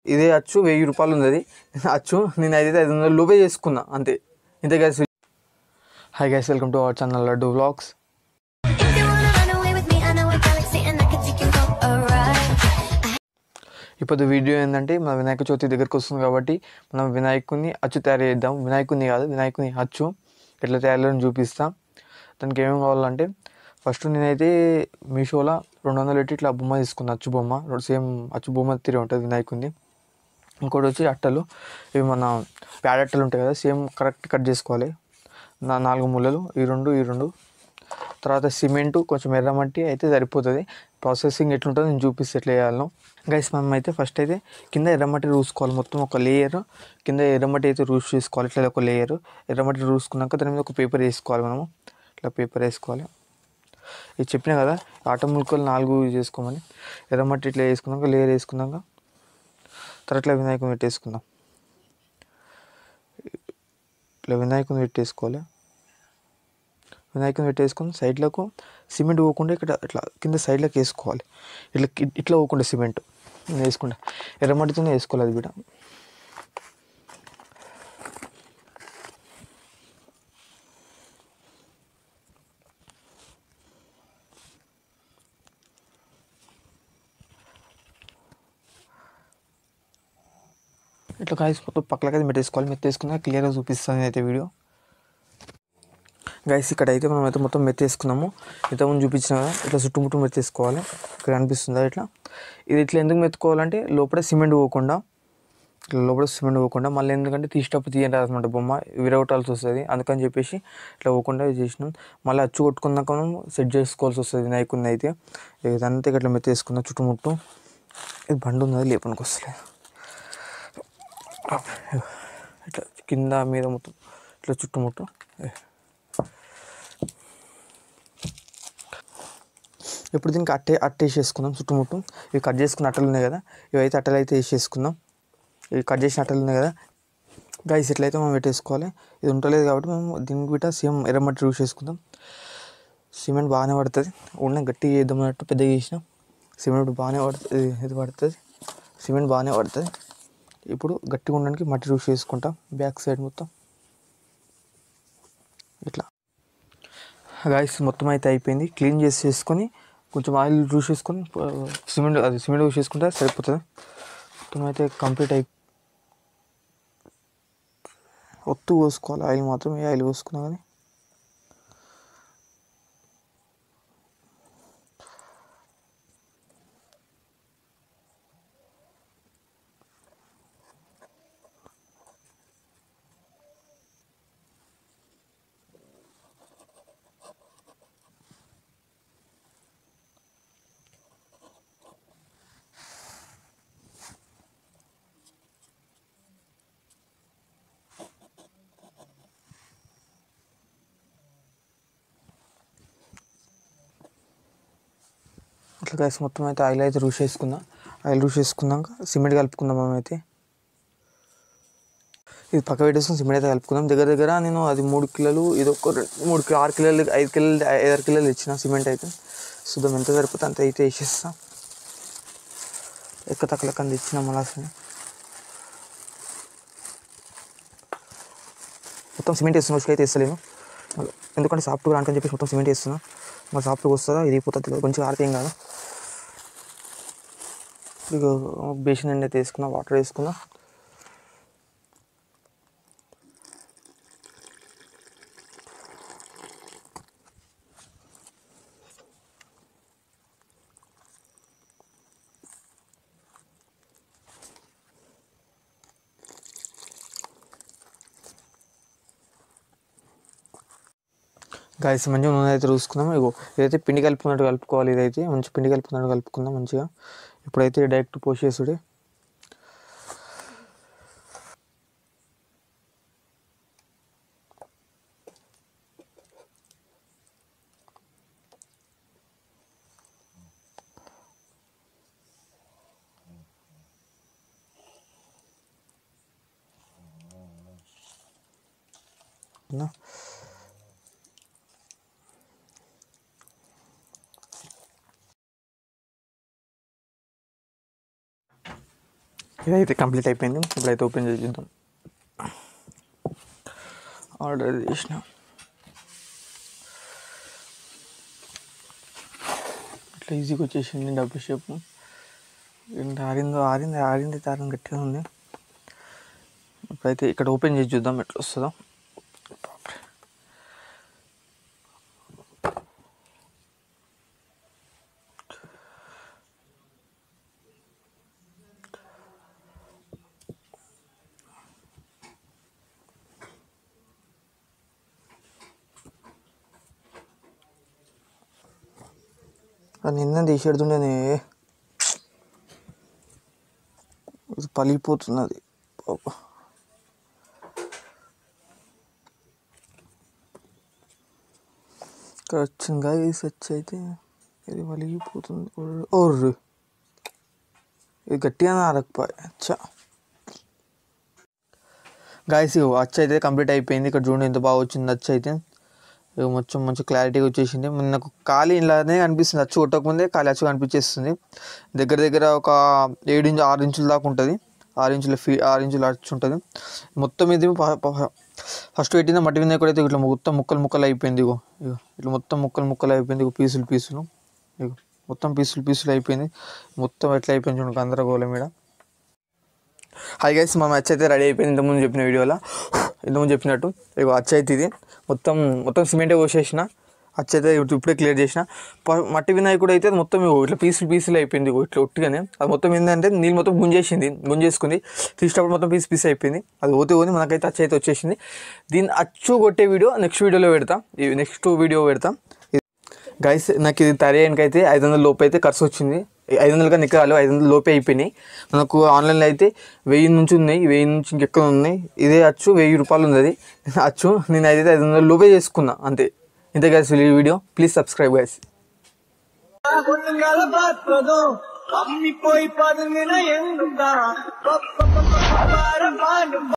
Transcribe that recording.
ఇదే అచ్చు 1000 రూపాయలు ఉంది. అది అచ్చు నేను అయితే 500 రూపే చేసుకున్నా అంతే. ఇంతే guys. Hi guys, welcome to our channel laddu vlogs. ఇప్పుడు వీడియో ఏంటంటే మన వినాయక చవితి దగ్గరకు వస్తుంది కాబట్టి మనం వినాయకుని అచ్చు తయారు చేద్దాం. వినాయకుని కాదు, వినాయకుని అచ్చు ఎట్లా తయారు చూపిస్తాం. దానికి ఏమేమి కావాలంటే ఫస్ట్ నేనైతే మీషోలో 200 పెట్టి ఇట్లా బొమ్మ తీసుకున్నా, అచ్చు బొమ్మ. సేమ్ అచ్చు బొమ్మ తిరిగి ఉంటుంది వినాయకుని. ఇంకోటి వచ్చి అట్టలు, ఇవి మన ప్యాడ్ అట్టలు ఉంటాయి కదా, సేమ్ కరెక్ట్ కట్ చేసుకోవాలి. 4 ముళ్ళలు, ఈ రెండు. తర్వాత సిమెంటు, కొంచెం ఎర్రమట్టి అయితే సరిపోతుంది. ప్రాసెసింగ్ ఎట్లుంటుందో నేను చూపిస్తే ఎట్లా చేయాలను. గైస్ మనం అయితే ఫస్ట్ అయితే కింద ఎర్రమట్టి రూసుకోవాలి. మొత్తం ఒక లేయర్ కింద ఎర్రమట్టి అయితే రూస్ చేసుకోవాలి. ఇట్లా ఒక లేయర్ ఎర్రమట్టి రూసుకున్నాక దాని మీద ఒక పేపర్ వేసుకోవాలి. మనము ఇట్లా పేపర్ వేసుకోవాలి. ఇది చెప్పినా కదా, ఆట ముక్కలు 4 యూజ్ చేసుకోమని. ఎర్రమట్టి ఇట్లా వేసుకున్నాక లేయర్ వేసుకున్నాక తర్వాత ఇట్లా వినాయకుని పెట్టేసుకుందాం. ఇట్లా వినాయకుని పెట్టేసుకోవాలి. వినాయకుని పెట్టేసుకుని సైడ్లకు సిమెంట్ పోకుండా ఇక్కడ ఇట్లా కింద సైడ్లోకి వేసుకోవాలి. ఇట్లా పోకుండా సిమెంట్ వేసుకుంటా ఎర్రమట్టితోనే వేసుకోవాలి. అది కూడా ఇట్లా కాయస్ మొత్తం పక్కలకైతే మెట్టేసుకోవాలి. మెత్తేసుకున్నా క్లియర్గా చూపిస్తాను అయితే వీడియో. గైస్ ఇక్కడ అయితే మనం అయితే మొత్తం మెత్తేసుకున్నాము. ఇంతకుముందు చూపించిన కదా, ఇట్లా చుట్టుముట్టు మెత్తేసుకోవాలి. ఇక్కడ అనిపిస్తుందా ఇట్లా. ఇది ఇట్లా ఎందుకు మెత్తుకోవాలంటే లోపల సిమెంట్ పోకుండా, మళ్ళీ ఎందుకంటే తీసేటప్పుడు తీయండి అనమాట, బొమ్మ విరగొట్టాల్సి వస్తుంది. అందుకని చెప్పేసి ఇట్లా పోకుండా చేసినాం. మళ్ళీ అచ్చు కొట్టుకున్నాక మనం సెట్ చేసుకోవాల్సి వస్తుంది వినాయకుడిని అయితే. ఇదంతా ఇట్లా మెత్తేసుకున్నాం చుట్టుముట్టు. ఇది బండి ఉన్నది లేపనికి వస్తలేదు. ఇట్లా కింద మీద మొత్తం ఇట్లా చుట్టుముట్టు. ఇప్పుడు దీనికి అట్టేసేసుకుందాం చుట్టుముట్టు. ఇవి కట్ చేసుకున్న అట్టలు ఉన్నాయి కదా, ఇవైతే అట్టలు అయితే వేసేసుకుందాం. ఇవి కట్ చేసిన అట్టలు ఉన్నాయి కదా గైస్, ఇట్లయితే మనం పెట్టేసుకోవాలి. ఇది ఉండలేదు కాబట్టి మనం దీనికి బిట్ట సేమ్ ఎర్రమట్టి యూస్ చేసుకుందాం. సిమెంట్ బాగానే పడుతుంది. ఉన్న గట్టిగా చేద్దాం అన్నట్టు పెద్దగా చేసినాం. సిమెంట్ బాగానే పడుతుంది, ఇది పడుతుంది, సిమెంట్ బాగానే పడుతుంది. ఇప్పుడు గట్టిగా ఉండడానికి మట్టి యూస్ చేసుకుంటాం బ్యాక్ సైడ్ మొత్తం ఇట్లా. గైస్ మొత్తం అయితే అయిపోయింది. క్లీన్ చేసుకొని కొంచెం ఆయిల్ యూస్ చేసుకొని సిమెంట్ యూస్ చేసుకుంటే సరిపోతుంది. మొత్తం అయితే కంప్లీట్ ఒత్తు పోసుకోవాలి. ఆయిల్ మాత్రం ఏ ఆయిల్ పోసుకున్నా కానీ అట్లా గైస్ మొత్తం అయితే ఆయిల్ అయితే యూస్ చేసుకుందాం. ఆయిల్ యూస్ చేసుకున్నాక సిమెంట్ కలుపుకుందాం. మనమైతే ఇది పక్క పెట్టేసుకుని సిమెంట్ అయితే కలుపుకుందాం. దగ్గర నేను అది 3 కిలోలు, ఇది ఒక 3 కిలో 6 కిలోలు 5 కిలోలు ఇచ్చిన సిమెంట్ అయితే. చూద్దాం ఎంత సరిపోతే అంత అయితే వేసేస్తాం. ఎక్క తక్కువ కింద ఇచ్చినాం. అలా మొత్తం సిమెంట్ వేస్తున్నా, ఉసుక అయితే వేస్తలేను ఎందుకంటే సాఫ్ట్గా రానుకని చెప్పేసి మొత్తం సిమెంట్ వేస్తున్నా. మరి సాఫ్ట్గా వస్తుందా, ఇది పోతుంది, కొంచెం ఆరికేం కాదు. ఇక బేసిన్ అయితే వేసుకున్నా, వాటర్ వేసుకున్నా. గైస్ మంచిగా నూనె అయితే చూసుకుందాం. ఇగో ఇదైతే పిండి కలుపుకున్నట్టు కలుపుకోవాలి. ఇదైతే మంచి పిండి కలుపుకున్నట్టు కలుపుకుందాం మంచిగా. ఇప్పుడైతే డైరెక్ట్ పోసేసుడే. ఇదైతే కంప్లీట్ అయిపోయింది. ఇప్పుడైతే ఓపెన్ చేసి చూద్దాం. ఆర్డర్ చేసిన ఇట్లా ఈజీగా వచ్చేసింది. డబ్బు షేపు ఆరింది దారం గట్టిగా ఉంది. ఇప్పుడైతే ఇక్కడ ఓపెన్ చేసి చూద్దాం ఎట్లా వస్తుందో. నిన్న తీసేడుతుండేనే ఇది పలిగిపోతున్నది. ఇక్కడ వచ్చింది గాయస్, వచ్చి అయితే ఇది పలిగిపోతుంది. ఓర్రు ఇది గట్టిగా ఆరకపోయి. అచ్చా గాయస్ అచ్చ అయితే కంప్లీట్ అయిపోయింది. ఇక్కడ చూడండి ఎంత బాగా వచ్చింది అచ్చ అయితే. మొత్తం మంచి క్లారిటీగా వచ్చేసింది. నాకు ఖాళీ ఇలానే కనిపిస్తుంది. అచ్చు కొట్టకముందే ఖాళీ అచ్చు కనిపించేస్తుంది. దగ్గర ఒక 6 ఇంచుల దాకా ఉంటుంది. 6 ఇంచుల అచ్చు ఉంటుంది మొత్తం. ఇది ఫస్ట్ పెట్టిన మట్టి వినాయకుడు అయితే ఇట్లా మొత్తం ముక్కలు అయిపోయింది. ఇట్లా మొత్తం ముక్కలు అయిపోయింది. పీసులు మొత్తం పీసులు అయిపోయింది. మొత్తం ఎట్లా అయిపోయింది చూడండి గందరగోళం మీద. హాయ్ గైస్, మా అచ్చ అయితే రెడీ అయిపోయింది. ఇంతకుముందు చెప్పిన వీడియోలో చెప్పినట్టు అచ్చ అయితే ఇది మొత్తం సిమెంటే పోసేసిన. అచ్చ అయితే ఇప్పుడే క్లియర్ చేసిన. మట్టి వినాయకుడు అయితే మొత్తం ఇట్లా పీసులు అయిపోయింది. ఇట్లా ఒట్టిగానే అది మొత్తం ఏంటంటే నీళ్ళు మొత్తం గుంజేసుకుంది. తీసేటప్పుడు మొత్తం పీస్ అయిపోయింది. అది పోతే మనకైతే అచ్చ అయితే వచ్చేసింది. దీన్ని అచ్చు కొట్టే వీడియో నెక్స్ట్ వీడియోలో పెడతా. గైస్ నాకు ఇది తయారీకి అయితే 500 లోపు అయితే ఖర్చు వచ్చింది. 500 కన్నా ఎక్కువ 500 లోపే అయిపోయినాయి. మనకు ఆన్లైన్లో అయితే 1000 నుంచి ఉన్నాయి, 1000 నుంచి ఇంకెక్కువ ఉన్నాయి. ఇదే అచ్చు 1000 రూపాయలు ఉంది. అది అచ్చు నేను అయితే 500 లోపే చేసుకున్నా అంతే. ఇంతే guys video. Please subscribe guys.